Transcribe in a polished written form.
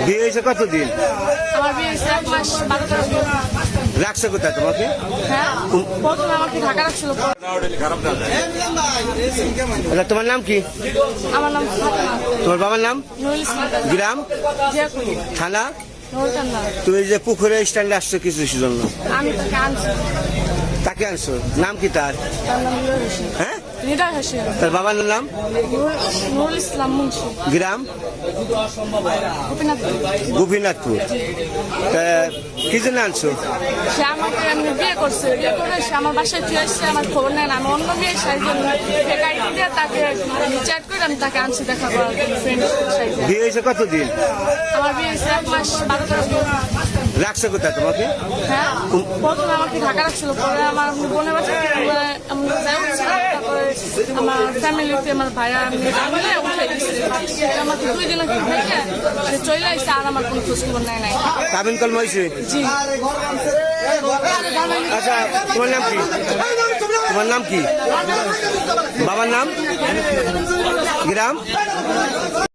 বিয়ে হয়েছে কতদিন? আমার বিয়ে হয়েছে 1 মাস 12 দিন। রাখছে কোথায় তোমাকে? হ্যাঁ, প্রথমে আমাকে ঢাকা রাখছিল। আচ্ছা, তোমার নাম কি? আমার নাম ফাতেমা। তোমার বাবার নাম? নুরুল ইসলাম। গ্রাম? জিয়াকুড়ি। থানা? নূরকান্না। তুমি যে পুকুরে স্ট্যান্ডে আসছো কিছু জন্য, আমি তাকে আনছি। তাকে আনছো, নাম কি তার? তার নাম হৃদয় হোসেন। হ্যাঁ, হৃদয় হোসেন। তার বাবার নাম? নুরুল ইসলাম মুন্সি। গ্রাম? গোপীনাথপুর। গোপীনাথপুর। তা কি জন্য আনছো? সে আমাকে এমনি বিয়ে করছে, বিয়ে করে সে আমার বাসায় ফিরে এসছে, আমার খবর নেন। আমি অন্য বিয়ে সাইজে দিয়ে তাকে চ্যাট করে আমি তাকে আনছি দেখা করার ফ্রেন্ড সাইজে। বিয়ে হয়েছে কতদিন? আমার বিয়ে হয়েছে 1 মাস 12 দিন। রাখছে কোথায় তোমাকে? হ্যাঁ, প্রথমে আমাকে ঢাকা রাখছিল, পরে আমার বোনের বাসা তারপরে আমার ফ্যামিলিতে আমার ভাইয়া মিলে উঠে গেছে। আমাকে 2 দিন থেকে সে চলে আসছে, আর আমার কোনো খোঁজ খবর নেয় নাই। কাবিন কলম হয়েছে? জি। আচ্ছা, তোমার নাম কি? তোমার নাম কি? বাবার নাম? গ্রাম?